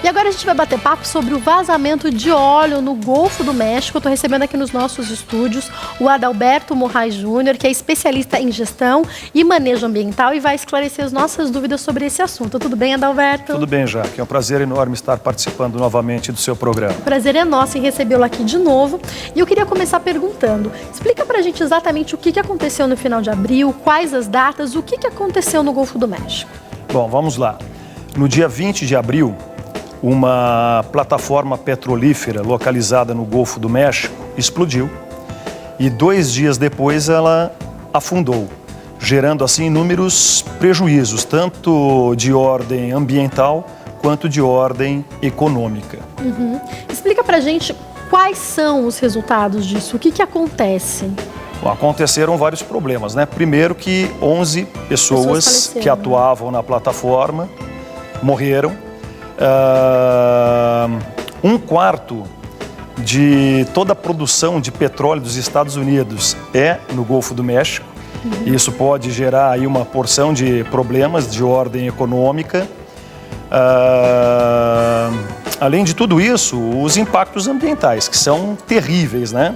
E agora a gente vai bater papo sobre o vazamento de óleo no Golfo do México. Eu estou recebendo aqui nos nossos estúdios o Adalberto Moraes Júnior, que é especialista em gestão e manejo ambiental e vai esclarecer as nossas dúvidas sobre esse assunto. Tudo bem, Adalberto? Tudo bem, Jaque. É um prazer enorme estar participando novamente do seu programa. O prazer é nosso em recebê-lo aqui de novo. E eu queria começar perguntando, explica pra gente exatamente o que aconteceu no final de abril, quais as datas, o que aconteceu no Golfo do México. Bom, vamos lá. No dia 20 de abril, uma plataforma petrolífera localizada no Golfo do México explodiu e 2 dias depois ela afundou, gerando assim inúmeros prejuízos, tanto de ordem ambiental quanto de ordem econômica. Explica pra gente quais são os resultados disso, o que acontece? Bom, aconteceram vários problemas, né? Primeiro que 11 pessoas que atuavam na plataforma morreram. 1/4 de toda a produção de petróleo dos Estados Unidos é no Golfo do México. Isso pode gerar aí uma porção de problemas de ordem econômica. Além de tudo isso, os impactos ambientais, que são terríveis, né?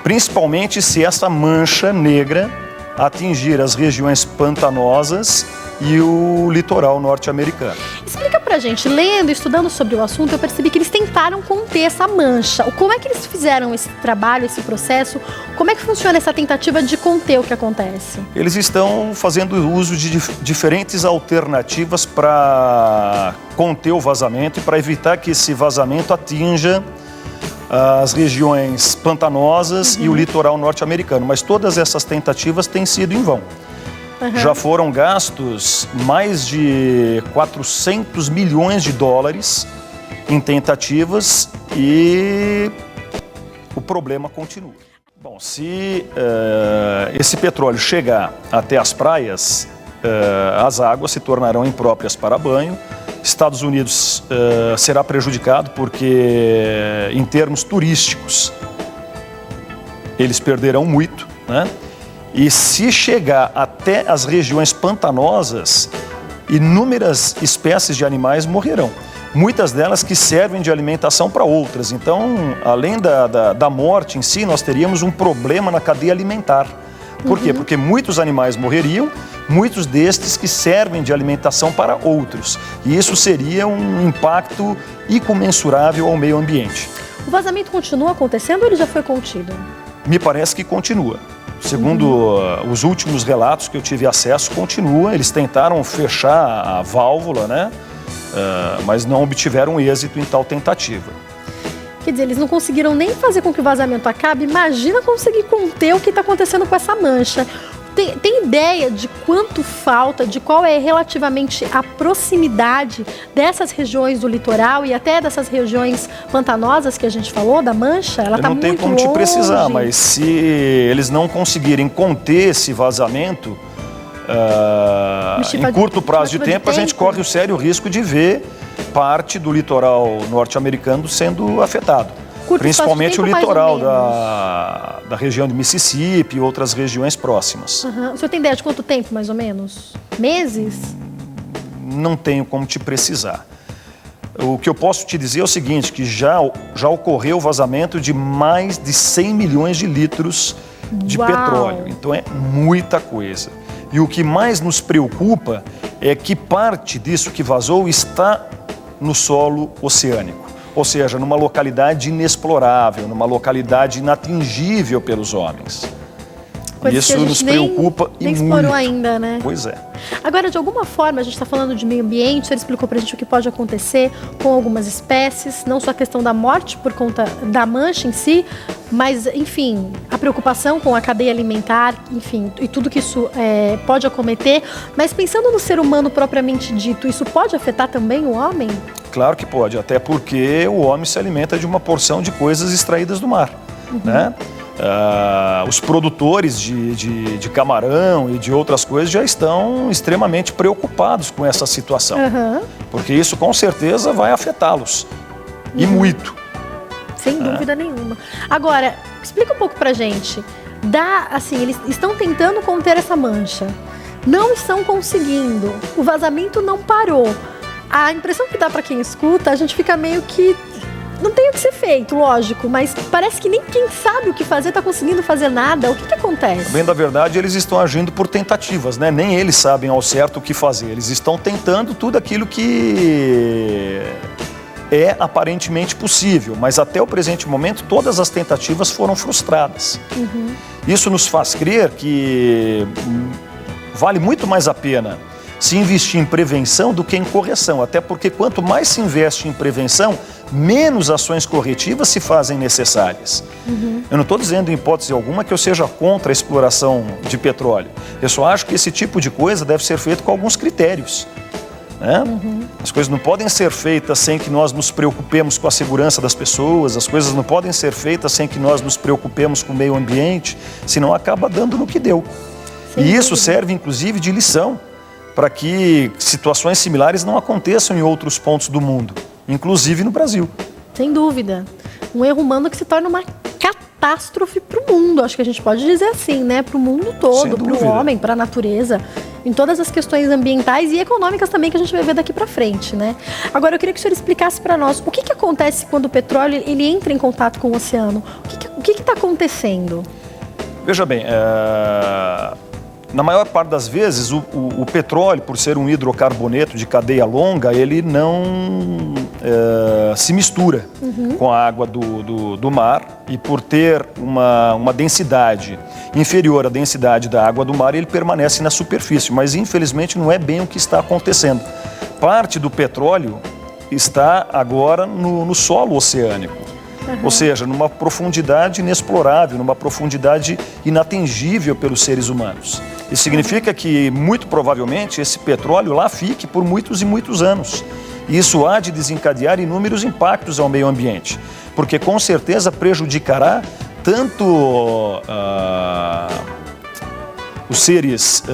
Principalmente se essa mancha negra atingir as regiões pantanosas e o litoral norte-americano. Explica pra gente, lendo e estudando sobre o assunto, eu percebi que eles tentaram conter essa mancha. Como é que eles fizeram esse trabalho, esse processo? Como é que funciona essa tentativa de conter o que acontece? Eles estão fazendo uso de diferentes alternativas para conter o vazamento e para evitar que esse vazamento atinja as regiões pantanosas e o litoral norte-americano. Mas todas essas tentativas têm sido em vão. Já foram gastos mais de 400 milhões de dólares em tentativas e o problema continua. Bom, se esse petróleo chegar até as praias, as águas se tornarão impróprias para banho. Estados Unidos será prejudicado porque, em termos turísticos, eles perderão muito, né? E se chegar até as regiões pantanosas, inúmeras espécies de animais morrerão. Muitas delas que servem de alimentação para outras. Então, além da morte em si, nós teríamos um problema na cadeia alimentar. Por quê? Porque muitos animais morreriam, muitos destes que servem de alimentação para outros. E isso seria um impacto incomensurável ao meio ambiente. O vazamento continua acontecendo ou ele já foi contido? Me parece que continua. Segundo os últimos relatos que eu tive acesso, continua. Eles tentaram fechar a válvula, né? Mas não obtiveram êxito em tal tentativa. Quer dizer, eles não conseguiram nem fazer com que o vazamento acabe. Imagina conseguir conter o que está acontecendo com essa mancha. Tem ideia de quanto falta, de qual é relativamente a proximidade dessas regiões do litoral e até dessas regiões pantanosas que a gente falou, da mancha? Ela está muito longe. Eu não tenho como te precisar, mas se eles não conseguirem conter esse vazamento, em curto prazo de tempo, a gente corre o sério risco de ver parte do litoral norte-americano sendo afetado. Principalmente o litoral da região de Mississippi e outras regiões próximas. O senhor tem ideia de quanto tempo, mais ou menos? Meses? Não tenho como te precisar. O que eu posso te dizer é o seguinte, que já ocorreu o vazamento de mais de 100 milhões de litros de petróleo. Então é muita coisa. E o que mais nos preocupa é que parte disso que vazou está no solo oceânico. Ou seja, numa localidade inexplorável, numa localidade inatingível pelos homens. Isso nos preocupa e muito. Nem explorou ainda, né? Pois é. Agora, de alguma forma, a gente está falando de meio ambiente, o senhor explicou para a gente o que pode acontecer com algumas espécies, não só a questão da morte por conta da mancha em si, mas, enfim, a preocupação com a cadeia alimentar, enfim, e tudo que isso pode acometer. Mas pensando no ser humano propriamente dito, isso pode afetar também o homem? Claro que pode, até porque o homem se alimenta de uma porção de coisas extraídas do mar, né? Os produtores de camarão e de outras coisas já estão extremamente preocupados com essa situação, porque isso com certeza vai afetá-los, e muito. Sem dúvida nenhuma. Agora, explica um pouco pra gente, eles estão tentando conter essa mancha, não estão conseguindo, o vazamento não parou. a impressão que dá para quem escuta, a gente fica meio que... Não tem o que ser feito, lógico, mas parece que nem quem sabe o que fazer está conseguindo fazer nada. O que acontece? Bem, da verdade, eles estão agindo por tentativas, né? Nem eles sabem ao certo o que fazer. Eles estão tentando tudo aquilo que é aparentemente possível, mas até o presente momento todas as tentativas foram frustradas. Isso nos faz crer que vale muito mais a pena se investir em prevenção do que em correção, até porque quanto mais se investe em prevenção, menos ações corretivas se fazem necessárias. Eu não estou dizendo em hipótese alguma que eu seja contra a exploração de petróleo. Eu só acho que esse tipo de coisa deve ser feito com alguns critérios, né? As coisas não podem ser feitas sem que nós nos preocupemos com a segurança das pessoas, as coisas não podem ser feitas sem que nós nos preocupemos com o meio ambiente, senão acaba dando no que deu. E isso serve inclusive de lição para que situações similares não aconteçam em outros pontos do mundo, inclusive no Brasil. Sem dúvida. Um erro humano que se torna uma catástrofe para o mundo, acho que a gente pode dizer assim, né? Para o mundo todo, para o homem, para a natureza, em todas as questões ambientais e econômicas também que a gente vai ver daqui para frente, né? Agora, eu queria que o senhor explicasse para nós o que acontece quando o petróleo ele entra em contato com o oceano. O que está acontecendo? Veja bem, na maior parte das vezes, o petróleo, por ser um hidrocarboneto de cadeia longa, ele não se mistura com a água do mar e por ter uma densidade inferior à densidade da água do mar, ele permanece na superfície, mas infelizmente não é bem o que está acontecendo. Parte do petróleo está agora no solo oceânico. Ou seja, numa profundidade inexplorável, numa profundidade inatingível pelos seres humanos. Isso significa que, muito provavelmente, esse petróleo lá fique por muitos e muitos anos. E isso há de desencadear inúmeros impactos ao meio ambiente, porque com certeza prejudicará tanto os seres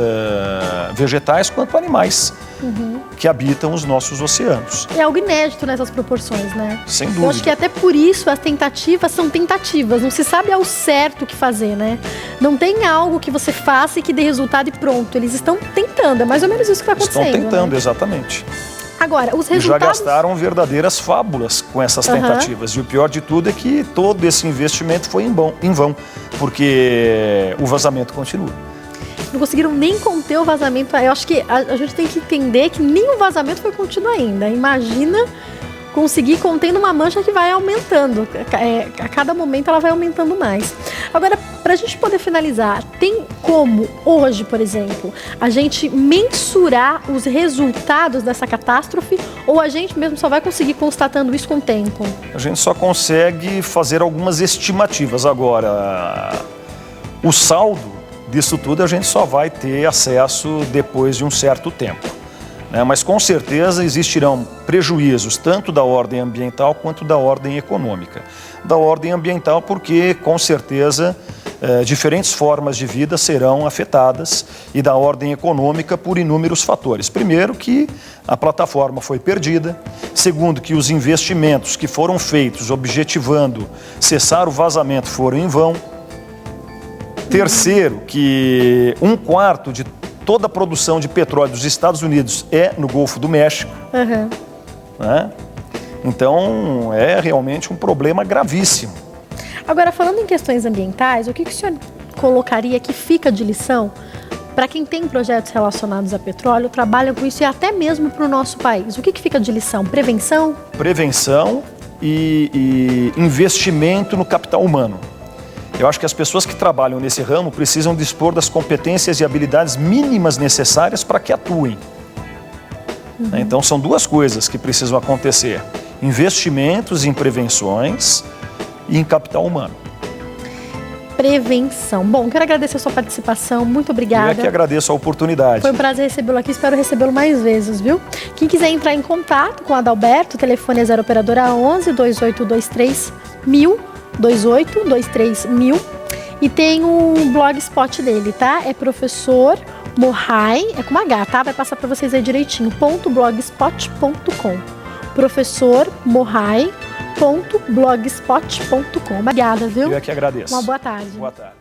vegetais quanto animais que habitam os nossos oceanos. É algo inédito nessas proporções, né? Sem dúvida. Eu acho que até por isso as tentativas são tentativas, não se sabe ao certo o que fazer, né? Não tem algo que você faça e que dê resultado e pronto. Eles estão tentando, é mais ou menos isso que está acontecendo. Estão tentando, né? Exatamente. Agora, os resultados... E já gastaram verdadeiras fábulas com essas tentativas. E o pior de tudo é que todo esse investimento foi em vão, porque o vazamento continua. Não conseguiram nem conter o vazamento. Eu acho que a gente tem que entender que nem o vazamento foi contido ainda. Imagina conseguir contendo uma mancha que vai aumentando. A cada momento ela vai aumentando mais. Agora, para a gente poder finalizar, tem como hoje, por exemplo, a gente mensurar os resultados dessa catástrofe ou a gente mesmo só vai conseguir constatando isso com o tempo? A gente só consegue fazer algumas estimativas. Agora, o saldo disso tudo a gente só vai ter acesso depois de um certo tempo, né? Mas com certeza existirão prejuízos tanto da ordem ambiental quanto da ordem econômica. Da ordem ambiental porque com certeza diferentes formas de vida serão afetadas e da ordem econômica por inúmeros fatores. Primeiro que a plataforma foi perdida, segundo que os investimentos que foram feitos objetivando cessar o vazamento foram em vão, terceiro, que 1/4 de toda a produção de petróleo dos Estados Unidos é no Golfo do México. Né? Então, é realmente um problema gravíssimo. Agora, falando em questões ambientais, o que o senhor colocaria que fica de lição para quem tem projetos relacionados a petróleo, trabalha com isso e até mesmo para o nosso país? O que fica de lição? Prevenção? Prevenção e investimento no capital humano. Eu acho que as pessoas que trabalham nesse ramo precisam dispor das competências e habilidades mínimas necessárias para que atuem. Então, são duas coisas que precisam acontecer: investimentos em prevenções e em capital humano. Prevenção. Bom, quero agradecer a sua participação, muito obrigada. Eu é que agradeço a oportunidade. Foi um prazer recebê-lo aqui, espero recebê-lo mais vezes, viu? Quem quiser entrar em contato com o Adalberto, o telefone é 0 operadora 11 2823 1000, 2823 1000, e tem um blogspot dele, tá? É Professor Morrai, é com H, tá? Vai passar para vocês aí direitinho, .blogspot.com. Professor Morrai.blogspot.com. Obrigada, viu? Eu é que agradeço. Uma boa tarde. Boa tarde.